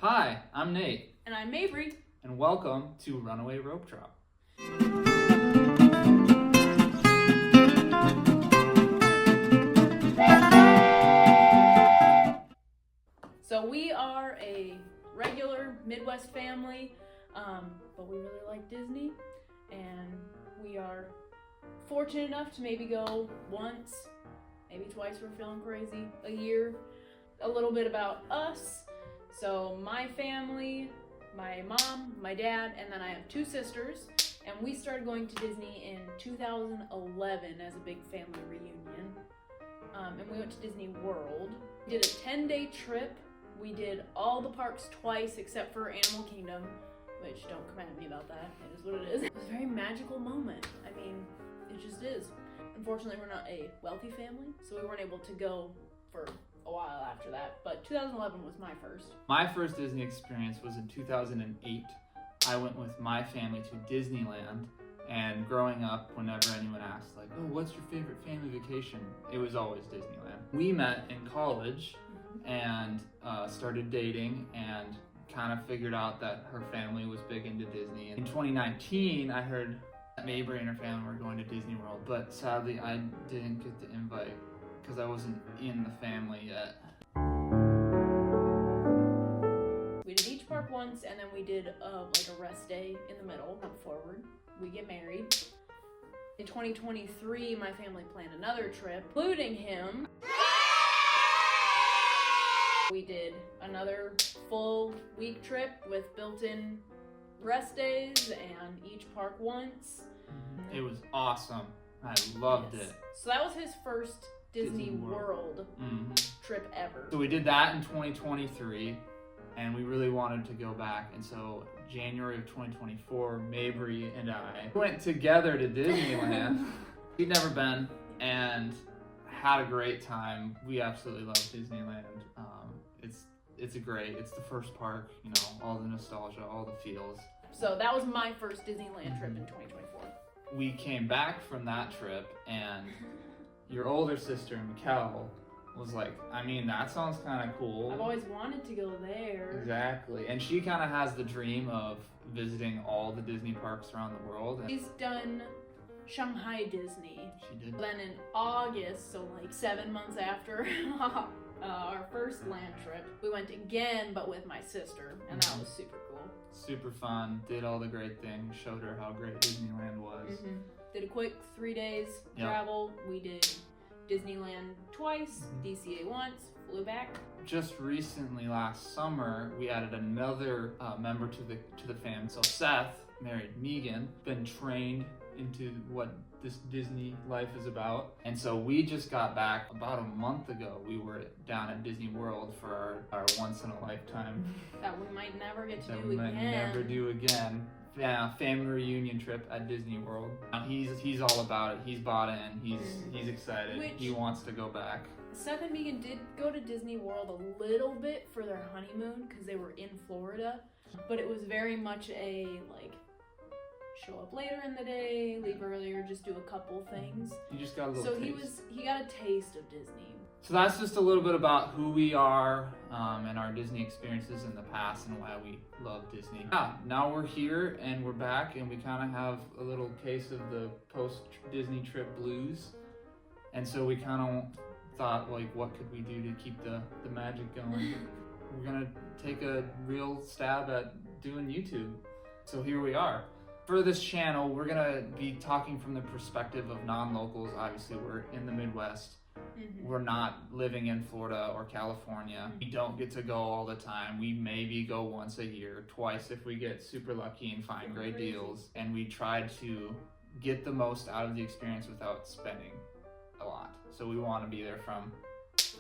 Hi, I'm Nate. And I'm Mabry. And welcome to Runaway Rope Drop. So we are a regular Midwest family, but we really like Disney, and we are fortunate enough to maybe go once, maybe twice, we're feeling crazy, a year. A little bit about us. So my family, my mom, my dad, and then I have two sisters, and we started going to Disney in 2011 as a big family reunion. And we went to Disney World. We did a 10-day trip. We did all the parks twice except for Animal Kingdom, which don't come at me about that. It is what it is. It was a very magical moment. I mean, it just is. Unfortunately, we're not a wealthy family, so we weren't able to go for a while after that, but 2011 was my first. My first Disney experience was in 2008. I went with my family to Disneyland, and growing up, whenever anyone asked, like, oh, what's your favorite family vacation? It was always Disneyland. We met in college and started dating and kind of figured out that her family was big into Disney. In 2019, I heard that Mabry and her family were going to Disney World, but sadly, I didn't get the invite because I wasn't in the family yet. We did each park once, and then we did like a rest day in the middle. Up forward, we get married. In 2023, my family planned another trip, including him. We did another full week trip with built-in rest days and each park once. It was awesome. I loved it. So that was his first Disney World trip ever. So we did that in 2023, and we really wanted to go back. And so January of 2024, Mabry and I went together to Disneyland. We'd never been and had a great time. We absolutely love Disneyland. It's the first park, you know, all the nostalgia, all the feels. So that was my first Disneyland trip in 2024. We came back from that trip, and your older sister, mckell, was like, I mean, that sounds kind of cool. I've always wanted to go there. Exactly. And she kind of has the dream of visiting all the Disney parks around the world. She's done Shanghai Disney. She did. Then in August, so like 7 months after our first land trip, we went again, but with my sister, and that was super cool. Super fun. Did all the great things. Showed her how great Disneyland was. Did a quick 3 days travel. We did Disneyland twice, DCA once, flew back. Just recently, last summer, we added another member to the fam. So Seth married Megan, been trained into what this Disney life is about. And so we just got back about a month ago. We were down at Disney World for our once in a lifetime. That we might never get to do again. That we might never do again. Yeah, family reunion trip at Disney World. He's all about it. He's bought in. He's excited. He wants to go back. Seth and Megan did go to Disney World a little bit for their honeymoon because they were in Florida, but it was very much a like show up later in the day, leave earlier, just do a couple things. You just got a little taste. So he got a taste of Disney. So that's just a little bit about who we are and our Disney experiences in the past and why we love Disney. Yeah, now we're here and we're back, and we kind of have a little case of the post-Disney trip blues. And so we kind of thought, like, what could we do to keep the magic going? We're going to take a real stab at doing YouTube. So here we are. For this channel, we're going to be talking from the perspective of non-locals. Obviously, we're in the Midwest. We're not living in Florida or California. We don't get to go all the time. We maybe go once a year, twice if we get super lucky and find great deals. And we try to get the most out of the experience without spending a lot. So we want to be there from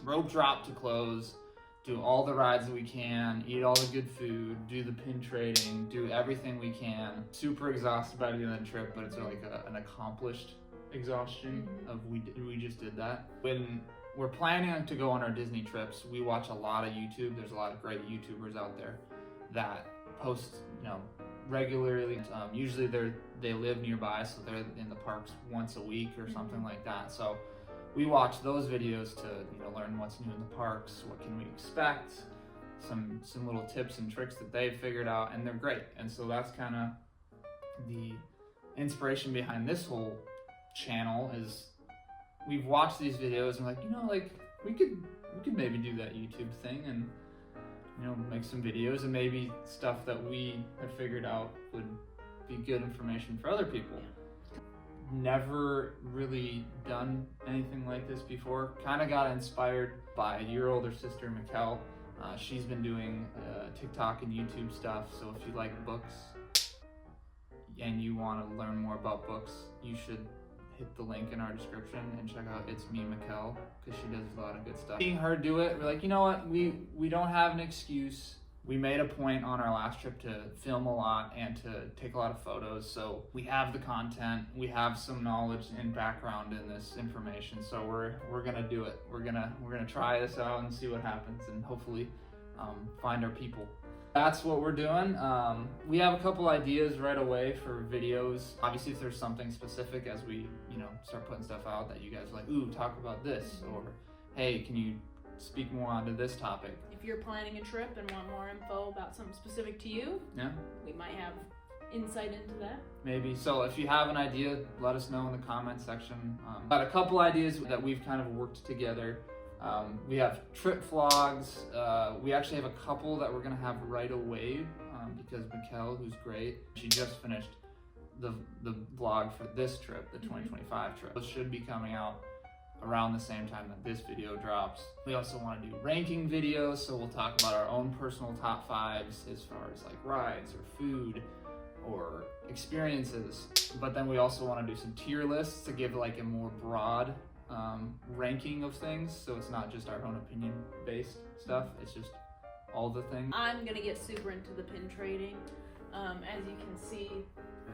rope drop to close, do all the rides that we can, eat all the good food, do the pin trading, do everything we can. Super exhausted by the end of the trip, but it's like an accomplished exhaustion of we just did that. When we're planning to go on our Disney trips, we watch a lot of YouTube. There's a lot of great YouTubers out there that post, regularly. Usually they live nearby, so they're in the parks once a week or something like that. So we watch those videos to learn what's new in the parks, what can we expect, some little tips and tricks that they've figured out, and they're great. And so that's kind of the inspiration behind this whole channel. Is we've watched these videos and like, like we could maybe do that YouTube thing and make some videos, and maybe stuff that we have figured out would be good information for other people. Never really done anything like this before. Kind of got inspired by your older sister, mckell. She's been doing TikTok and YouTube stuff, so if you like books and you want to learn more about books, you should hit the link in our description and check out It's Me mckell, because she does a lot of good stuff. Seeing her do it, we're like, you know what, we don't have an excuse. We made a point on our last trip to film a lot and to take a lot of photos, so we have the content, we have some knowledge and background in this information, so we're gonna do it. We're gonna try this out and see what happens, and hopefully find our people. That's what we're doing. We have a couple ideas right away for videos. Obviously, if there's something specific as we start putting stuff out that you guys are like, ooh, talk about this, or hey, can you speak more onto this topic? If you're planning a trip and want more info about something specific to you, we might have insight into that. Maybe. So if you have an idea, let us know in the comment section. Got a couple ideas that we've kind of worked together. We have trip vlogs. We actually have a couple that we're gonna have right away because mckell, who's great, she just finished the vlog for this trip, the 2025 trip. It should be coming out around the same time that this video drops. We also want to do ranking videos, so we'll talk about our own personal top 5s as far as like rides or food or experiences. But then we also want to do some tier lists to give like a more broad ranking of things, so it's not just our own opinion based stuff, it's just all the things. I'm gonna get super into the pin trading. As you can see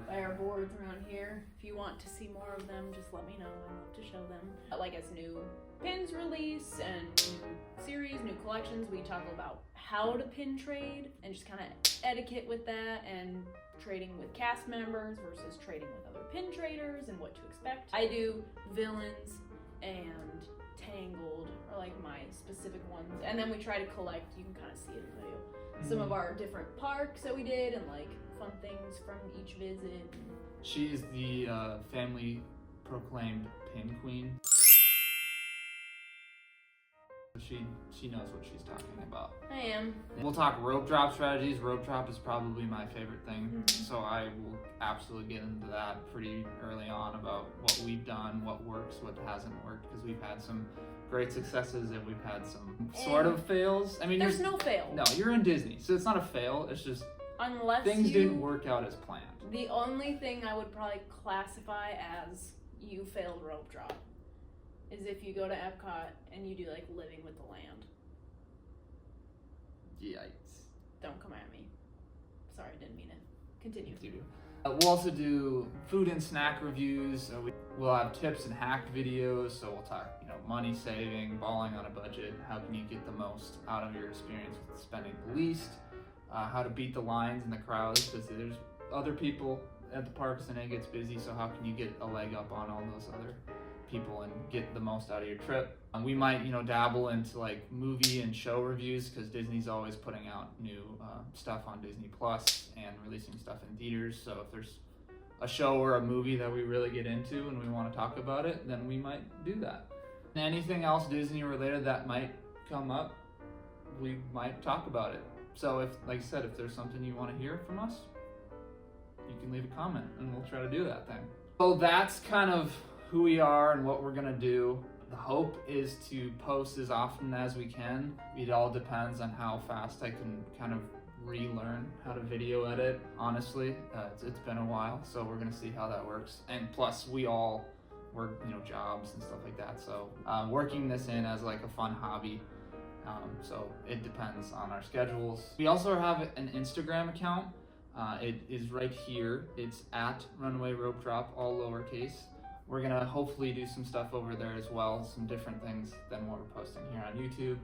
by our boards around here, if you want to see more of them, just let me know. I'd love to show them. Like as new pins release and new series, new collections, we talk about how to pin trade and just kind of etiquette with that, and trading with cast members versus trading with other pin traders and what to expect. I do villains and Tangled are like my specific ones, and then we try to collect, you can kind of see it in the video, some of our different parks that we did and like fun things from each visit. She is the family proclaimed pin queen. She knows what she's talking about. I am. We'll talk rope drop strategies. Rope drop is probably my favorite thing, so I will absolutely get into that pretty early on about what we've done, what works, what hasn't worked, because we've had some great successes and we've had some sort of fails. I mean, there's no fail. No, you're in Disney, so it's not a fail. It's just unless things didn't work out as planned. The only thing I would probably classify as you failed rope drop is if you go to Epcot and you do like Living with the Land. Yikes. Don't come at me. Sorry, didn't mean it. Continue. We'll also do food and snack reviews. We'll have tips and hack videos. So we'll talk, money saving, balling on a budget. How can you get the most out of your experience with spending the least? How to beat the lines and the crowds, because there's other people at the parks and it gets busy. So how can you get a leg up on all those other people and get the most out of your trip? We might dabble into like movie and show reviews, because Disney's always putting out new stuff on Disney Plus and releasing stuff in theaters. So if there's a show or a movie that we really get into and we want to talk about it, then we might do that. And anything else Disney related that might come up, we might talk about it. So if, like I said, if there's something you want to hear from us, you can leave a comment and we'll try to do that thing. So that's kind of who we are and what we're gonna do. The hope is to post as often as we can. It all depends on how fast I can kind of relearn how to video edit. Honestly, it's been a while, so we're gonna see how that works. And plus, we all work, jobs and stuff like that. So working this in as like a fun hobby. So it depends on our schedules. We also have an Instagram account. It is right here. It's at Runaway Rope Drop, all lowercase. We're gonna hopefully do some stuff over there as well, some different things than what we're posting here on YouTube.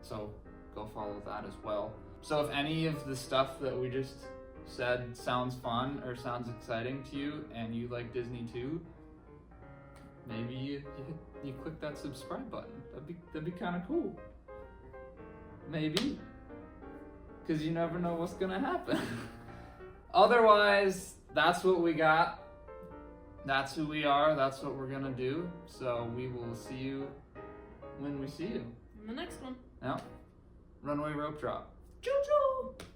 So go follow that as well. So if any of the stuff that we just said sounds fun or sounds exciting to you and you like Disney too, maybe you click that subscribe button. That'd be kind of cool. Maybe. because you never know what's gonna happen. Otherwise, that's what we got. That's who we are. That's what we're gonna do. So we will see you when we see you. In the next one. Now, runaway rope drop. Choo choo!